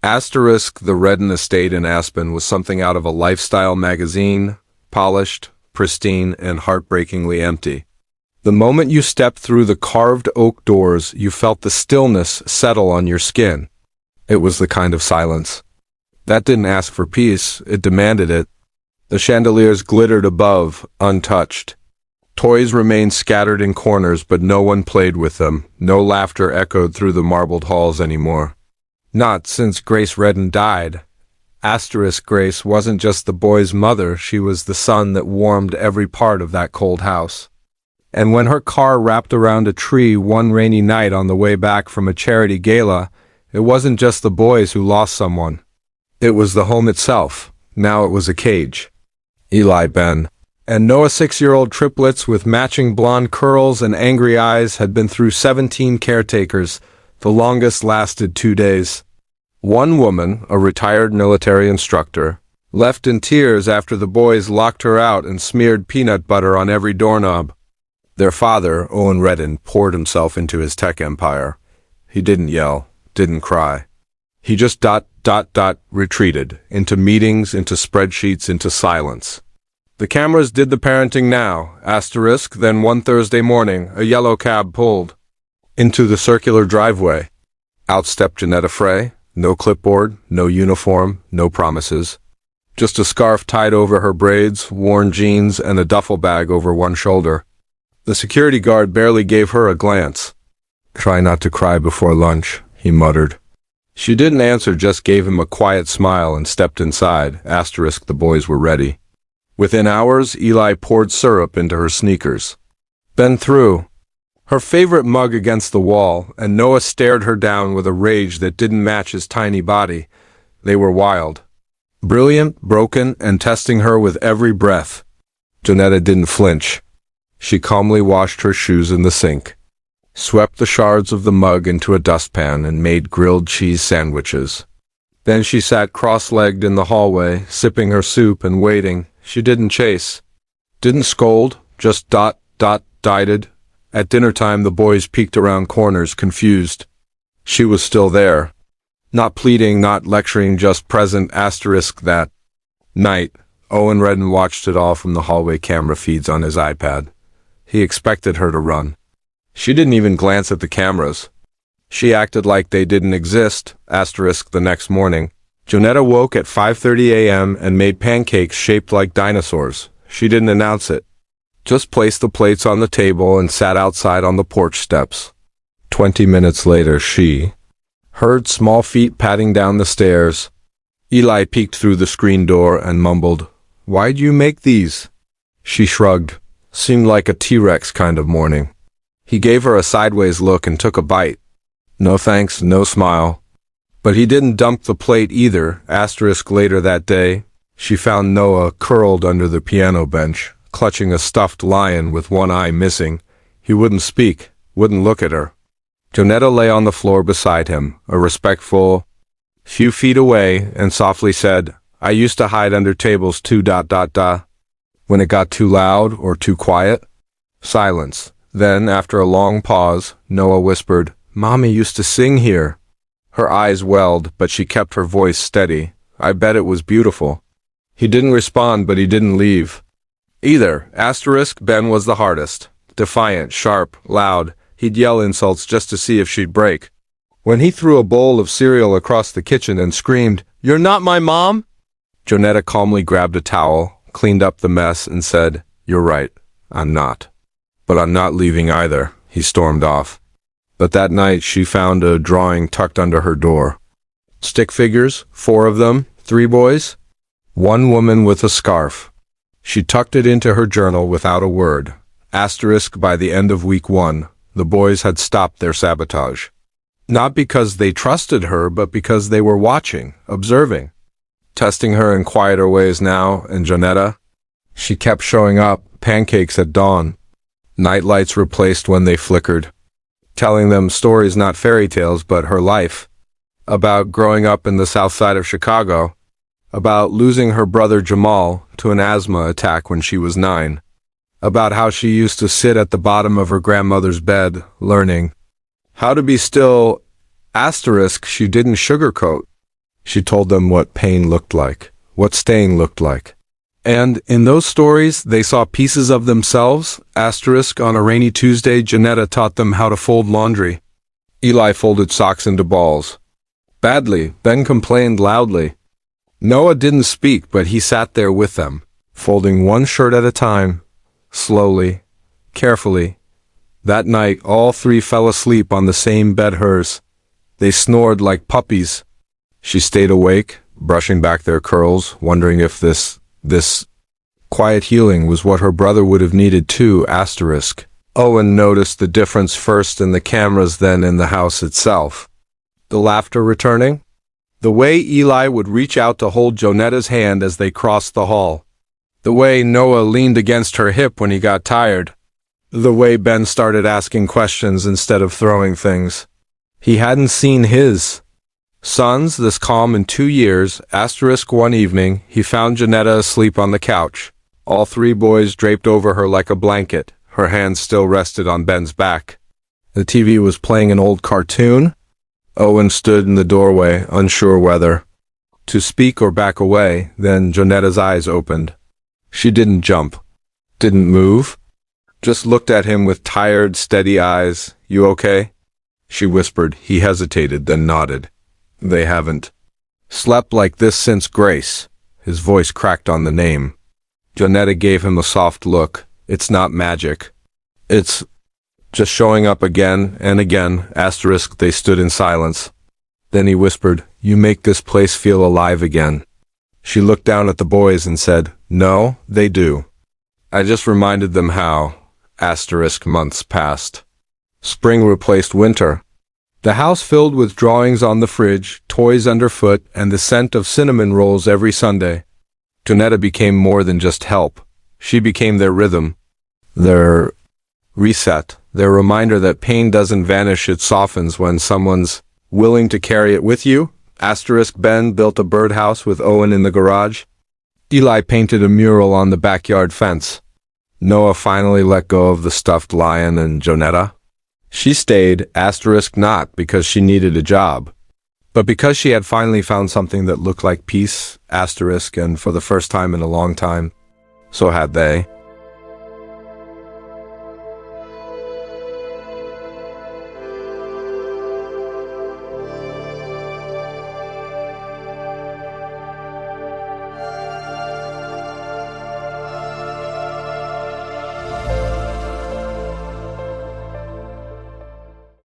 Asterisk the Reddin estate in Aspen was something out of a lifestyle magazine, polished, pristine, and heartbreakingly empty. The moment you stepped through the carved oak doors, you felt the stillness settle on your skin. It was the kind of silence that didn't ask for peace, it demanded it. The chandeliers glittered above, untouched. Toys remained scattered in corners, but no one played with them. No laughter echoed through the marbled halls anymore. Not since Grace Reddin died. Asterisk Grace wasn't just the boy's mother, she was the sun that warmed every part of that cold house. And when her car wrapped around a tree one rainy night on the way back from a charity gala, it wasn't just the boys who lost someone. It was the home itself. Now it was a cage. Eli, Ben, and Noah 6-year-old triplets with matching blonde curls and angry eyes had been through 17 caretakers. The longest lasted 2 days. One woman, a retired military instructor, left in tears after the boys locked her out and smeared peanut butter on every doorknob. Their father, Owen Reddin, poured himself into his tech empire. He didn't yell, didn't cry. He just retreated, into meetings, into spreadsheets, into silence. The cameras did the parenting now, asterisk, then one Thursday morning, a yellow cab pulled into the circular driveway. Out stepped Jonetta Frey, no clipboard, no uniform, no promises. Just a scarf tied over her braids, worn jeans, and a duffel bag over one shoulder. The security guard barely gave her a glance. "Try not to cry before lunch," he muttered. She didn't answer, just gave him a quiet smile and stepped inside, asterisk the boys were ready. Within hours, Eli poured syrup into her sneakers. Ben threw her favorite mug against the wall, and Noah stared her down with a rage that didn't match his tiny body. They were wild. Brilliant, broken, and testing her with every breath. Jonetta didn't flinch. She calmly washed her shoes in the sink, swept the shards of the mug into a dustpan, and made grilled cheese sandwiches. Then she sat cross-legged in the hallway, sipping her soup and waiting. She didn't chase, didn't scold, just dieted. At dinner time, the boys peeked around corners, confused. She was still there. Not pleading, not lecturing, just present, asterisk that night. Owen Reddin watched it all from the hallway camera feeds on his iPad. He expected her to run. She didn't even glance at the cameras. She acted like they didn't exist, asterisk the next morning. Jonetta woke at 5:30 a.m. and made pancakes shaped like dinosaurs. She didn't announce it. Just placed the plates on the table and sat outside on the porch steps. 20 minutes later, she heard small feet padding down the stairs. Eli peeked through the screen door and mumbled, "Why'd you make these?" She shrugged. Seemed like a T-Rex kind of morning. He gave her a sideways look and took a bite. No thanks, no smile. But he didn't dump the plate either, asterisk later that day. She found Noah curled under the piano bench, clutching a stuffed lion with one eye missing. He wouldn't speak, wouldn't look at her. Jonetta lay on the floor beside him, a respectful few feet away, and softly said, "I used to hide under tables too, When it got too loud or too quiet." Silence. Then, after a long pause, Noah whispered, "Mommy used to sing here." Her eyes welled, but she kept her voice steady. "I bet it was beautiful." He didn't respond, but he didn't leave either. Asterisk Ben was the hardest. Defiant, sharp, loud. He'd yell insults just to see if she'd break. When he threw a bowl of cereal across the kitchen and screamed, "You're not my mom?" Jonetta calmly grabbed a towel, cleaned up the mess, and said, "You're right, I'm not. But I'm not leaving either." He stormed off. But that night she found a drawing tucked under her door. Stick figures, 4 of them, 3 boys. One woman with a scarf. She tucked it into her journal without a word. Asterisk by the end of week 1, the boys had stopped their sabotage. Not because they trusted her, but because they were watching, observing. Testing her in quieter ways now, and Jonetta? She kept showing up, pancakes at dawn. Nightlights replaced when they flickered. Telling them stories, not fairy tales, but her life. About growing up in the south side of Chicago. About losing her brother Jamal to an asthma attack when she was 9. About how she used to sit at the bottom of her grandmother's bed, learning how to be still, asterisk she didn't sugarcoat. She told them what pain looked like, what staying looked like. And in those stories, they saw pieces of themselves. Asterisk, on a rainy Tuesday, Jonetta taught them how to fold laundry. Eli folded socks into balls. Badly, then complained loudly. Noah didn't speak, but he sat there with them, folding one shirt at a time, slowly, carefully. That night, all three fell asleep on the same bed, hers. They snored like puppies. She stayed awake, brushing back their curls, wondering if this quiet healing was what her brother would have needed too. Asterisk. Owen noticed the difference first in the cameras, then in the house itself. The laughter returning? The way Eli would reach out to hold Jonetta's hand as they crossed the hall. The way Noah leaned against her hip when he got tired. The way Ben started asking questions instead of throwing things. He hadn't seen his sons this calm in 2 years. Asterisk. One evening, he found Jonetta asleep on the couch. All three boys draped over her like a blanket. Her hands still rested on Ben's back. The TV was playing an old cartoon. Owen stood in the doorway, unsure whether to speak or back away. Then Jonetta's eyes opened. She didn't jump, didn't move, just looked at him with tired, steady eyes. You okay? She whispered. He hesitated, then nodded. They haven't slept like this since Grace. His voice cracked on the name. Jonetta gave him a soft look. It's not magic. It's just showing up again and again. Asterisk. They stood in silence. Then he whispered, You make this place feel alive again. She looked down at the boys and said, No, they do. I just reminded them how. Asterisk. Months passed. Spring replaced winter. The house filled with drawings on the fridge, toys underfoot, and the scent of cinnamon rolls every Sunday. Jonetta became more than just help. She became their rhythm, their reset, their reminder that pain doesn't vanish, it softens when someone's willing to carry it with you. Asterisk. Ben built a birdhouse with Owen in the garage. Eli painted a mural on the backyard fence. Noah finally let go of the stuffed lion, and Jonetta? She stayed, asterisk, not because she needed a job, but because she had finally found something that looked like peace, asterisk, and for the first time in a long time, so had they.